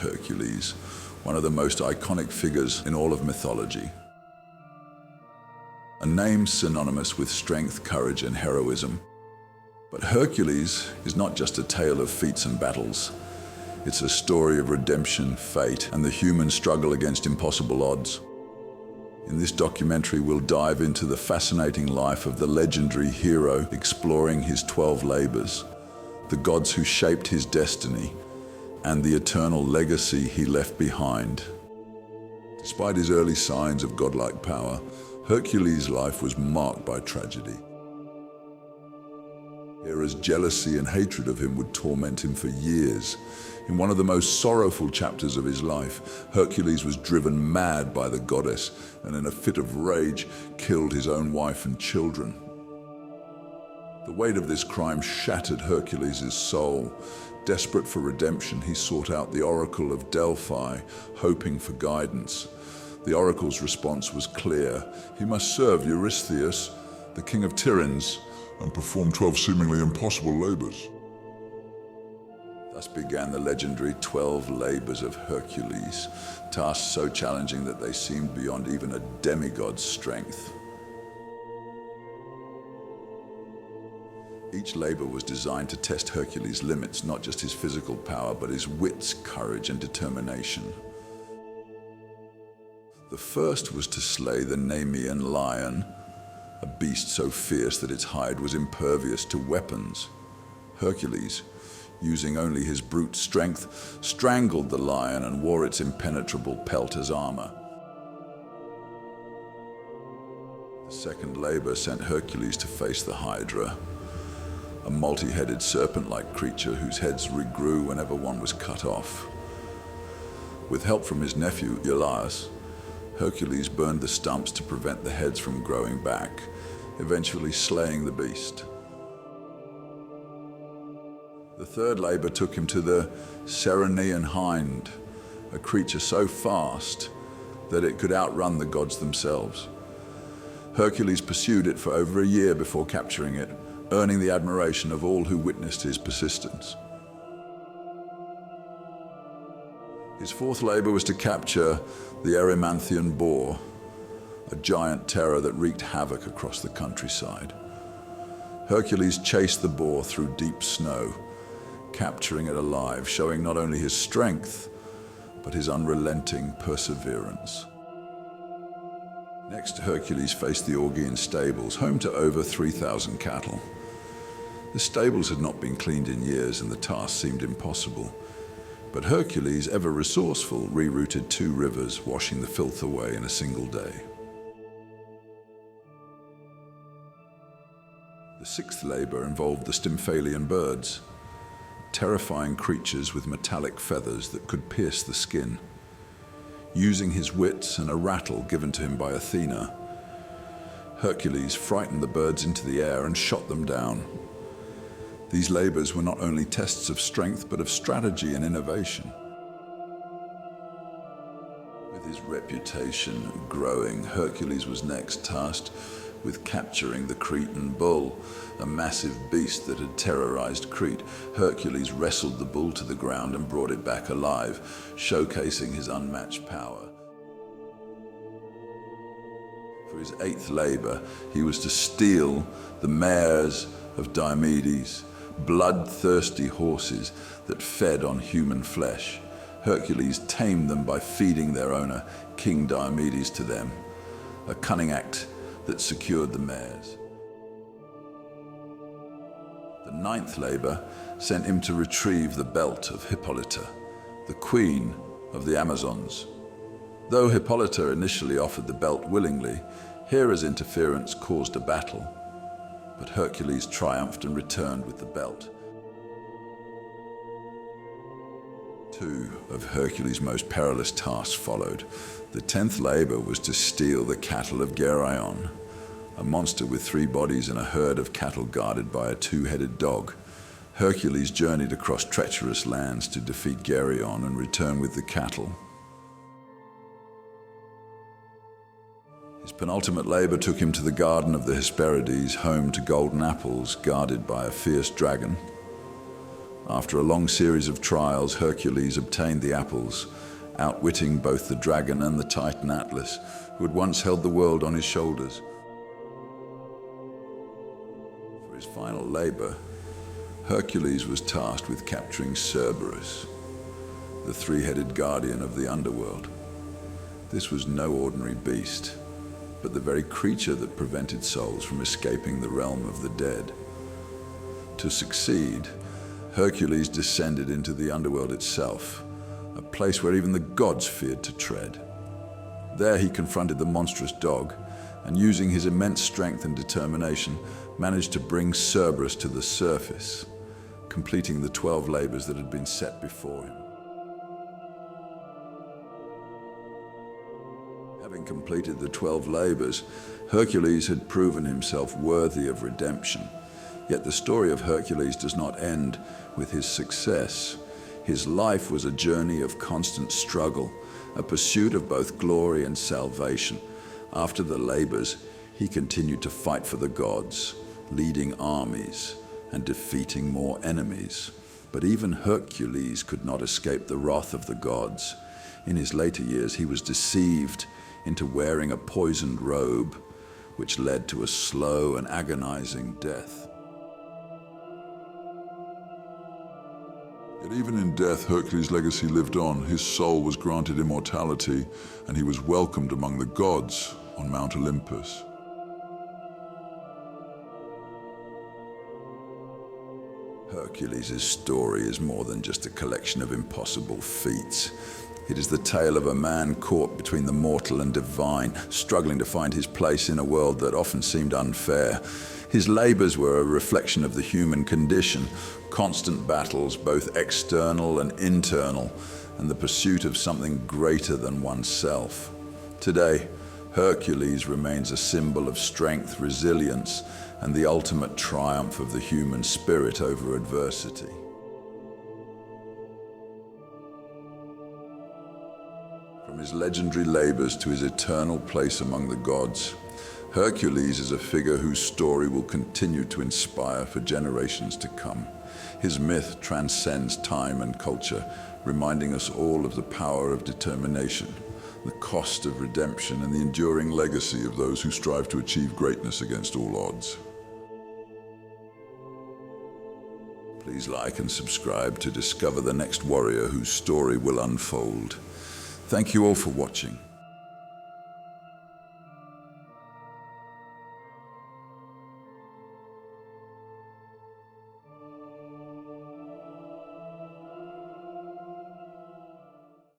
Hercules, one of the most iconic figures in all of mythology. A name synonymous with strength, courage, and heroism. But Hercules is not just a tale of feats and battles. It's a story of redemption, fate, and the human struggle against impossible odds. In this documentary, we'll dive into the fascinating life of the legendary hero, exploring his 12 labors, the gods who shaped his destiny, and the eternal legacy he left behind. Despite his early signs of godlike power, Hercules' life was marked by tragedy. Hera's jealousy and hatred of him would torment him for years. In one of the most sorrowful chapters of his life, Hercules was driven mad by the goddess and in a fit of rage killed his own wife and children. The weight of this crime shattered Hercules' soul. Desperate for redemption, he sought out the oracle of Delphi, hoping for guidance. The oracle's response was clear. He must serve Eurystheus, the king of Tiryns, and perform 12 seemingly impossible labors. Thus began the legendary 12 labors of Hercules, tasks so challenging that they seemed beyond even a demigod's strength. Each labor was designed to test Hercules' limits, not just his physical power, but his wits, courage, and determination. The first was to slay the Nemean Lion, a beast so fierce that its hide was impervious to weapons. Hercules, using only his brute strength, strangled the lion and wore its impenetrable pelt as armor. The second labor sent Hercules to face the Hydra, a multi-headed serpent-like creature whose heads regrew whenever one was cut off. With help from his nephew, Iolaus, Hercules burned the stumps to prevent the heads from growing back, eventually slaying the beast. The third labor took him to the Nemean Hind, a creature so fast that it could outrun the gods themselves. Hercules pursued it for over a year before capturing it, earning the admiration of all who witnessed his persistence. His fourth labor was to capture the Erymanthian boar, a giant terror that wreaked havoc across the countryside. Hercules chased the boar through deep snow, capturing it alive, showing not only his strength, but his unrelenting perseverance. Next, Hercules faced the Augean stables, home to over 3,000 cattle. The stables had not been cleaned in years and the task seemed impossible. But Hercules, ever resourceful, rerouted 2 rivers, washing the filth away in a single day. The sixth labor involved the Stymphalian birds, terrifying creatures with metallic feathers that could pierce the skin. Using his wits and a rattle given to him by Athena, Hercules frightened the birds into the air and shot them down. These labors were not only tests of strength, but of strategy and innovation. With his reputation growing, Hercules was next tasked with capturing the Cretan bull, a massive beast that had terrorized Crete. Hercules wrestled the bull to the ground and brought it back alive, showcasing his unmatched power. For his 8th labor, he was to steal the mares of Diomedes, bloodthirsty horses that fed on human flesh. Hercules tamed them by feeding their owner, King Diomedes, to them, a cunning act that secured the mares. The 9th labor sent him to retrieve the belt of Hippolyta, the queen of the Amazons. Though Hippolyta initially offered the belt willingly, Hera's interference caused a battle, but Hercules triumphed and returned with the belt. 2 of Hercules' most perilous tasks followed. The 10th labor was to steal the cattle of Geryon, a monster with 3 bodies and a herd of cattle guarded by a 2-headed dog. Hercules journeyed across treacherous lands to defeat Geryon and return with the cattle. His penultimate labor took him to the garden of the Hesperides, home to golden apples guarded by a fierce dragon. After a long series of trials, Hercules obtained the apples, outwitting both the dragon and the Titan Atlas, who had once held the world on his shoulders. For his final labor, Hercules was tasked with capturing Cerberus, the three-headed guardian of the underworld. This was no ordinary beast, but the very creature that prevented souls from escaping the realm of the dead. To succeed, Hercules descended into the underworld itself, a place where even the gods feared to tread. There he confronted the monstrous dog, and using his immense strength and determination, managed to bring Cerberus to the surface, completing the 12 labors that had been set before him. Having completed the 12 labors, Hercules had proven himself worthy of redemption. Yet the story of Hercules does not end with his success. His life was a journey of constant struggle, a pursuit of both glory and salvation. After the labors, he continued to fight for the gods, leading armies and defeating more enemies. But even Hercules could not escape the wrath of the gods. In his later years, he was deceived into wearing a poisoned robe, which led to a slow and agonizing death. Yet even in death, Hercules' legacy lived on. His soul was granted immortality, and he was welcomed among the gods on Mount Olympus. Hercules' story is more than just a collection of impossible feats. It is the tale of a man caught between the mortal and divine, struggling to find his place in a world that often seemed unfair. His labors were a reflection of the human condition, constant battles, both external and internal, and the pursuit of something greater than oneself. Today, Hercules remains a symbol of strength, resilience, and the ultimate triumph of the human spirit over adversity. From his legendary labors to his eternal place among the gods, Hercules is a figure whose story will continue to inspire for generations to come. His myth transcends time and culture, reminding us all of the power of determination, the cost of redemption, and the enduring legacy of those who strive to achieve greatness against all odds. Please like and subscribe to discover the next warrior whose story will unfold. Thank you all for watching.